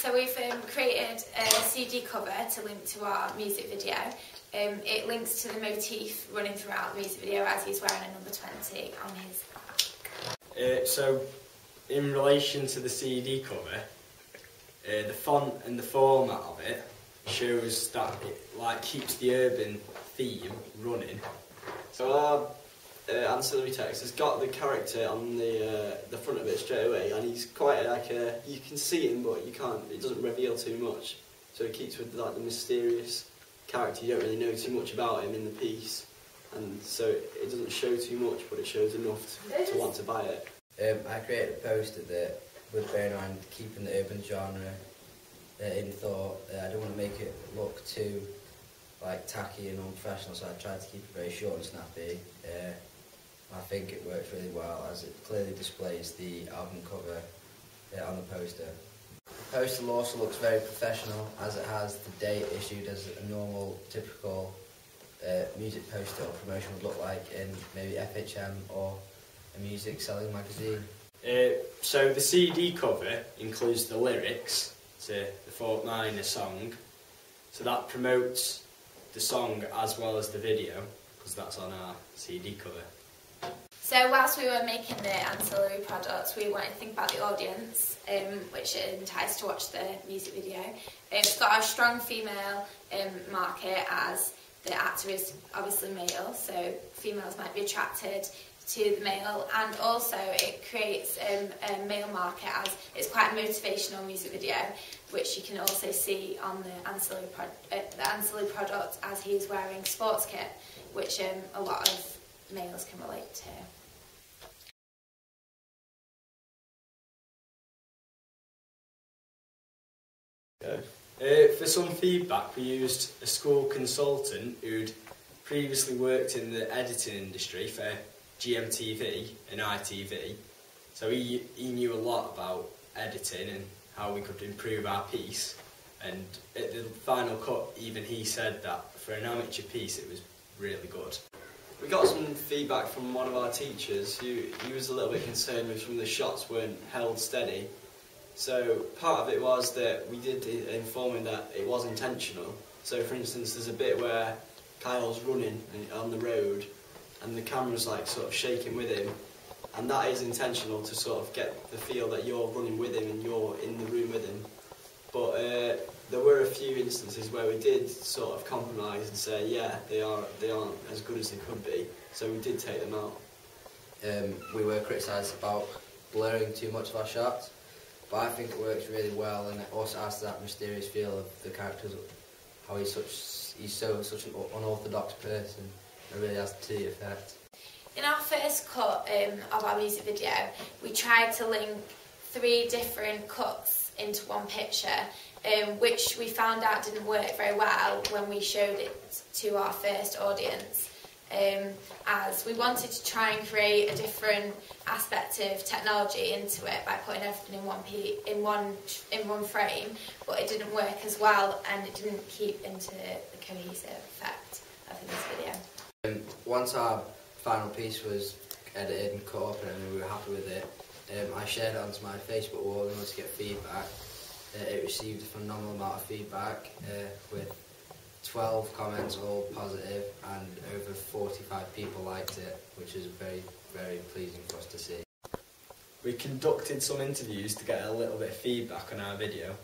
So we've created a CD cover to link to our music video. It links to the motif running throughout the music video as he's wearing a number 20 on his back. So in relation to the CD cover, the font and the format of it shows that it keeps the urban theme running. So our ancillary text has got the character on the front of it straight away, and he's quite you can see him, but you can't. It doesn't reveal too much, so it keeps with the mysterious character. You don't really know too much about him in the piece, and so it doesn't show too much, but it shows enough to want to buy it. I created a poster that was bearing in mind keeping the urban genre in thought. I didn't want to make it look too tacky and unprofessional, so I tried to keep it very short and snappy. I think it works really well as it clearly displays the album cover on the poster. The poster also looks very professional as it has the date issued as a normal, typical music poster or promotion would look like in maybe FHM or a music selling magazine. So the CD cover includes the lyrics to the Fort Minor song, so that promotes the song as well as the video, because that's on our CD cover. So whilst we were making the ancillary products, we wanted to think about the audience, which enticed to watch the music video. It's got a strong female market, as the actor is obviously male, so females might be attracted to the male, and also it creates a male market as it's quite a motivational music video, which you can also see on the ancillary product as he's wearing sports kit, which a lot of males can relate to. For some feedback, we used a school consultant who'd previously worked in the editing industry for GMTV and ITV, so he knew a lot about editing and how we could improve our piece, and at the final cut even he said that for an amateur piece it was really good. We got some feedback from one of our teachers who he was a little bit concerned with some of the shots weren't held steady. So part of it was that we did inform him that it was intentional. So for instance, there's a bit where Kyle's running on the road and the camera's sort of shaking with him, and that is intentional to sort of get the feel that you're running with him and you're in the room with him. But there were a few instances where we did sort of compromise and say, yeah, they aren't as good as they could be, so we did take them out. We were criticised about blurring too much of our shots, but I think it works really well, and it also adds to that mysterious feel of the characters, how he's such an unorthodox person. It really has to the effect. In our first cut of our music video, we tried to link 3 different cuts into one picture, which we found out didn't work very well when we showed it to our first audience, as we wanted to try and create a different aspect of technology into it by putting everything in one frame, but it didn't work as well and it didn't keep into the cohesive effect of the music video. Once our final piece was edited and cut up and we were happy with it, I shared it onto my Facebook wall in order to get feedback. It received a phenomenal amount of feedback with 12 comments, all positive, and over 45 people liked it, which is very, very pleasing for us to see. We conducted some interviews to get a little bit of feedback on our video.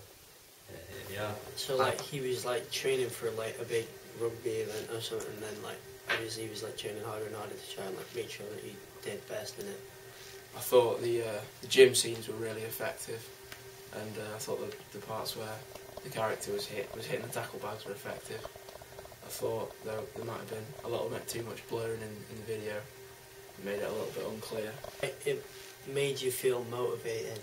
Here we are. So he was training for a big rugby event or something, and then obviously he was training harder and harder to try and make sure that he did best in it. I thought the gym scenes were really effective, and I thought the parts where the character was hitting the tackle bags were effective. I thought though there might have been a little bit too much blurring in the video. It made it a little bit unclear. It made you feel motivated.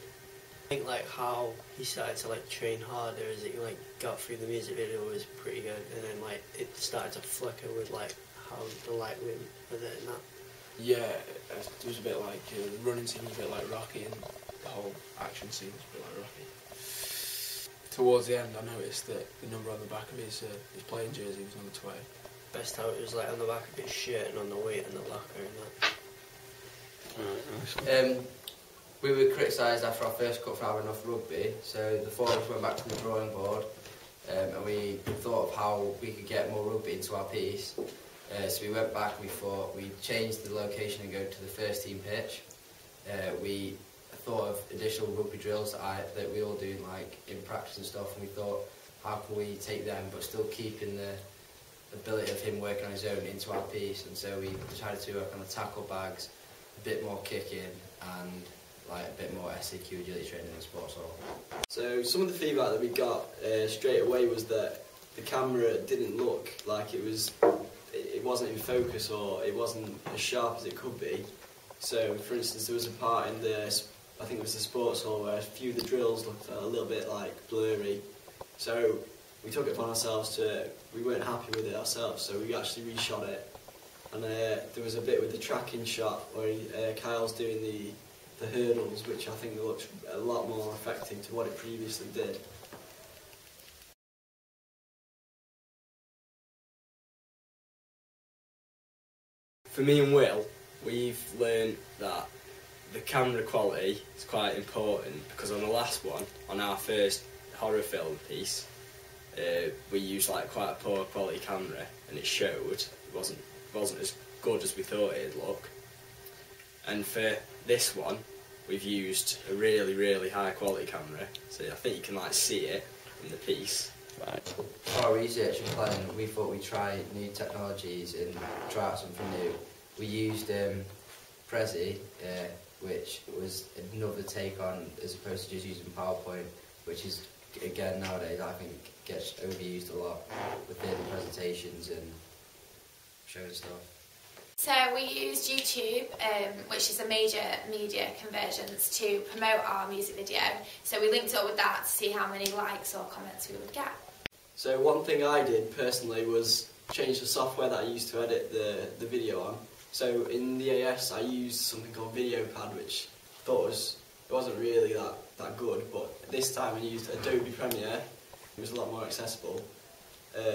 I think how he started to train harder as he got through the music video was pretty good, and then it started to flicker with how the light went with it and that. Yeah, it was a bit the running scene was a bit like Rocky, and the whole action scene was a bit like Rocky. Towards the end, I noticed that the number on the back of his playing jersey was number 20. Best how it was on the back of his shirt and on the weight and the locker and that. We were criticised after our first cup for having enough rugby, so the four of us went back to the drawing board and we thought of how we could get more rugby into our piece. So we went back and we thought we'd change the location and go to the first team pitch. We thought of additional rugby drills that we all do like in practice and stuff, and we thought, how can we take them but still keeping the ability of him working on his own into our piece? And so we decided to work on the tackle bags, a bit more kicking and like a bit more SAQ agility training and sports hall. So some of the feedback that we got straight away was that the camera didn't look like it wasn't in focus, or it wasn't as sharp as it could be. So for instance, there was a part in the, I think it was the sports hall, where a few of the drills looked a little bit like blurry. So we took it upon ourselves we weren't happy with it ourselves, so we actually reshot it. And there was a bit with the tracking shot where Kyle's doing the hurdles, which I think looks a lot more effective to what it previously did. For me and Will, we've learned that the camera quality is quite important, because on the last one, on our first horror film piece, we used like quite a poor quality camera, and it showed it wasn't as good as we thought it'd look. And for this one, we've used a really high quality camera, so I think you can like see it in the piece. Right. For our research and planning, we thought we'd try new technologies and try out something new. We used Prezi, which was another take on, as opposed to just using PowerPoint, which is, again, nowadays I think gets overused a lot within presentations and showing stuff. So we used YouTube, which is a major media convergence, to promote our music video. So we linked up with that to see how many likes or comments we would get. So one thing I did personally was change the software that I used to edit the video on. So in the AS I used something called VideoPad, which I thought it wasn't really that good, but this time I used Adobe Premiere. It was a lot more accessible,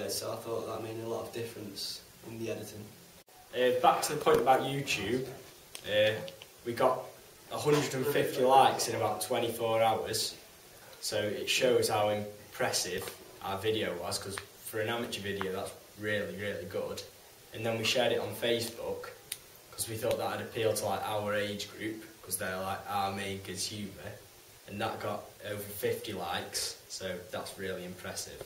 so I thought that made a lot of difference in the editing. Back to the point about YouTube, we got 150 likes in about 24 hours, so it shows how impressive our video was, because for an amateur video that's really good. And then we shared it on Facebook, because we thought that would appeal to like our age group, because they're like our main consumer, and that got over 50 likes, so that's really impressive.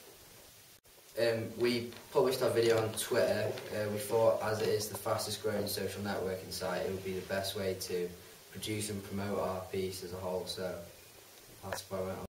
We published our video on Twitter. We thought, as it is the fastest growing social networking site, it would be the best way to produce and promote our piece as a whole, so that's why I went on.